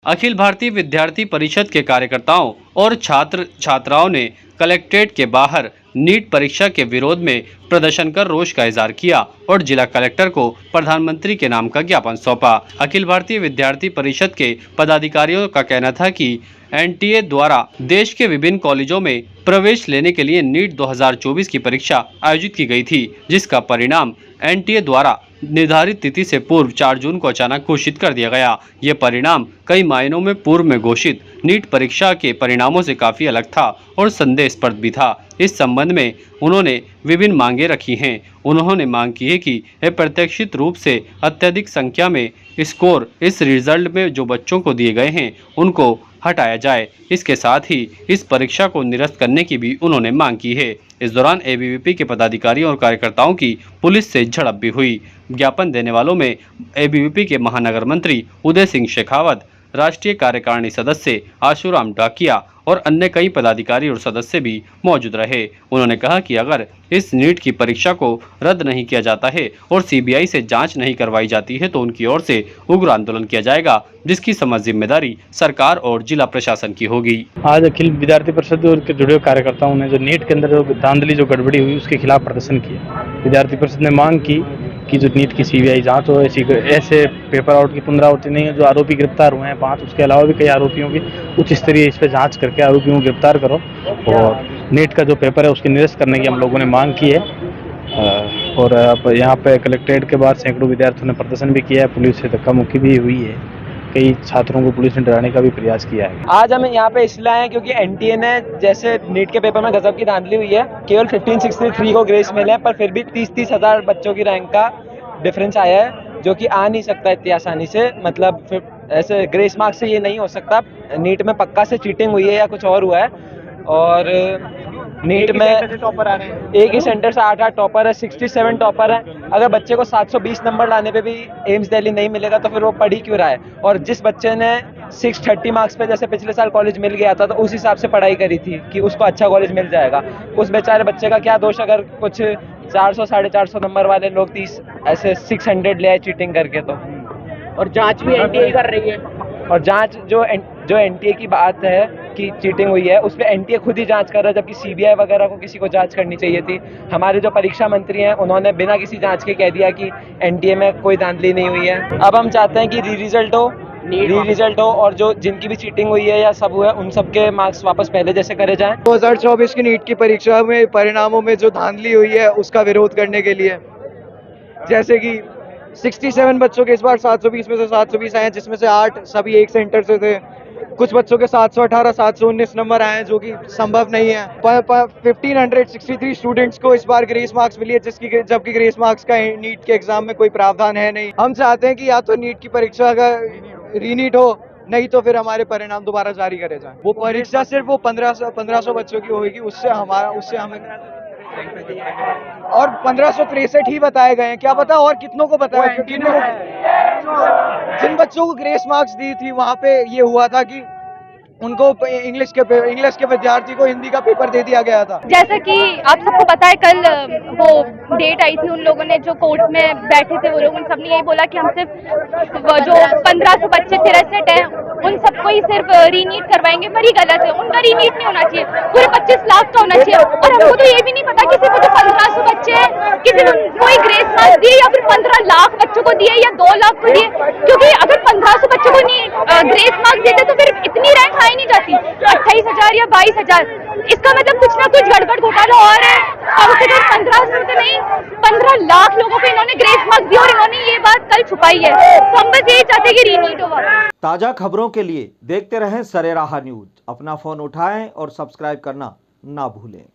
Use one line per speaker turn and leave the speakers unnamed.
अखिल भारतीय विद्यार्थी परिषद के कार्यकर्ताओं और छात्र छात्राओं ने कलेक्ट्रेट के बाहर नीट परीक्षा के विरोध में प्रदर्शन कर रोष का इजहार किया और जिला कलेक्टर को प्रधानमंत्री के नाम का ज्ञापन सौंपा। अखिल भारतीय विद्यार्थी परिषद के पदाधिकारियों का कहना था कि एनटीए द्वारा देश के विभिन्न कॉलेजों में प्रवेश लेने के लिए नीट 2024 की परीक्षा आयोजित की गई थी, जिसका परिणाम एनटीए द्वारा निर्धारित तिथि से पूर्व 4 जून को अचानक घोषित कर दिया गया। ये परिणाम कई मायनों में पूर्व में घोषित नीट परीक्षा के परिणामों से काफी अलग था और संदेशप्रद भी था। इस संबंध में उन्होंने विभिन्न मांगे रखी हैं। उन्होंने मांग की है कि अप्रत्याशित रूप से अत्यधिक संख्या में स्कोर इस रिजल्ट में जो बच्चों को दिए गए हैं उनको हटाया जाए। इसके साथ ही इस परीक्षा को निरस्त करने की भी उन्होंने मांग की है। इस दौरान एबीवीपी के पदाधिकारियों और कार्यकर्ताओं की पुलिस से झड़प भी हुई। ज्ञापन देने वालों में एबीवीपी के महानगर मंत्री उदय सिंह शेखावत, राष्ट्रीय कार्यकारिणी सदस्य आशुराम डाकिया और अन्य कई पदाधिकारी और सदस्य भी मौजूद रहे। उन्होंने कहा कि अगर इस नीट की परीक्षा को रद्द नहीं किया जाता है और सीबीआई से जांच नहीं करवाई जाती है तो उनकी ओर से उग्र आंदोलन किया जाएगा, जिसकी समस्त जिम्मेदारी सरकार और जिला प्रशासन की होगी।
आज अखिल विद्यार्थी परिषद और के जुड़े कार्यकर्ताओं ने जो नीट के अंदर जो धांधली जो गड़बड़ी हुई उसके खिलाफ प्रदर्शन किया। विद्यार्थी परिषद ने मांग की कि जो नीट की सीबीआई जांच हो, ऐसे पेपर आउट की पुनरावृत्ति नहीं है। जो आरोपी गिरफ्तार हुए हैं 5, उसके अलावा भी कई आरोपियों की उच्च स्तरीय इस पर जांच करके आरोपियों को गिरफ्तार करो और नीट का जो पेपर है उसकी निरस्त करने की हम लोगों ने मांग की है। और अब यहाँ पे कलेक्ट्रेट के बाद सैकड़ों विद्यार्थियों ने प्रदर्शन भी किया है, पुलिस से धक्का मुक्की भी हुई है, कई छात्रों को पुलिस ने डराने का भी प्रयास किया है।
आज हम यहाँ पे इसलिए आए हैं क्योंकि एनटीए ने जैसे नीट के पेपर में गजब की धांधली हुई है। केवल 1563 को ग्रेस मिले हैं, पर फिर भी 30-30 हज़ार बच्चों की रैंक का डिफरेंस आया है, जो कि आ नहीं सकता इतनी आसानी से। मतलब फिर ऐसे ग्रेस मार्क्स से ये नहीं हो सकता। नीट में पक्का से चीटिंग हुई है या कुछ और हुआ है। और नीट में टॉपर आ रहे हैं, एक ही सेंटर से 8 टॉपर है, 67 टॉपर है। अगर बच्चे को 720 नंबर लाने पे भी एम्स दिल्ली नहीं मिलेगा तो फिर वो पढ़ ही क्यों रहा है। और जिस बच्चे ने 630 मार्क्स पे जैसे पिछले साल कॉलेज मिल गया था तो उस हिसाब से पढ़ाई करी थी कि उसको अच्छा कॉलेज मिल जाएगा, उस बेचारे बच्चे का क्या दोष अगर कुछ 400-450 नंबर वाले लोग 30 ऐसे 600 ले आए चीटिंग करके तो। और जांच भी एनटीए कर रही है। और जांच जो एनटीए की बात है कि चीटिंग हुई है, उस पर एनटीए खुद ही जांच कर रहा है, जबकि सीबीआई वगैरह को किसी को जांच करनी चाहिए थी। हमारे जो परीक्षा मंत्री हैं उन्होंने बिना किसी जांच के कह दिया कि एनटीए में कोई धांधली नहीं हुई है। अब हम चाहते हैं कि री रिजल्ट हो और जो जिनकी भी चीटिंग हुई है या सब हुआ है उन सबके मार्क्स वापस पहले जैसे करे जाएं।
2024 की नीट की परीक्षा में परिणामों में जो धांधली हुई है उसका विरोध करने के लिए, जैसे कि 67 बच्चों के इस बार 720 में से 720 आए हैं, जिसमें से 8 सभी एक सेंटर से थे। कुछ बच्चों के 718, 719 नंबर आए हैं, जो कि संभव नहीं है। 1563 स्टूडेंट्स को इस बार ग्रेस मार्क्स मिली है, जबकि ग्रेस मार्क्स का नीट के एग्जाम में कोई प्रावधान है नहीं। हम चाहते हैं कि या तो नीट की परीक्षा का रीनीट हो, नहीं तो फिर हमारे परिणाम दोबारा जारी करे जाएं। वो परीक्षा सिर्फ वो 1500 बच्चों की होगी, उससे हमें और 1563 ही बताए गए हैं। क्या पता और कितनों को बताया, क्योंकि जिन बच्चों को ग्रेस मार्क्स दी थी वहां पे ये हुआ था कि उनको इंग्लिश के विद्यार्थी को हिंदी का पेपर दे दिया गया था।
जैसा कि आप सबको पता है, कल वो डेट आई थी, उन लोगों ने जो कोर्ट में बैठे थे वो लोग, उन सब ने यही बोला कि हम सिर्फ जो 1500 बच्चे थे रेसिडेंट हैं उन सबको ही सिर्फ रीनीट करवाएंगे, पर ये गलत है। उनका रीनीट नहीं होना चाहिए, पूरे 25 लाख का होना चाहिए। और हमको तो ये भी नहीं पता कि सिर्फ जो 1500 बच्चे हैं किसी ने कोई ग्रेस मार्क्स दिए या फिर 15 लाख बच्चों को दिए या 2 लाख को दिए, क्योंकि अगर 1500 बच्चों को नहीं ग्रेस मार्क्स देते तो फिर इतनी रैंक हाई नहीं जाती, 28,000 या 22,000। इसका मतलब कुछ ना कुछ गड़बड़ घोटाला और है। कम से कम 1500 तो नहीं, 15 लाख लोगों को इन्होंने ग्रेस मार्क्स दिए और इन्होंने ये बात कल छुपाई है। तो हम बस यही चाहते हैं कि रीनीट हो।
ताज़ा खबरों के लिए देखते रहें सरेराह न्यूज। अपना फोन उठाएं और सब्सक्राइब करना ना भूलें।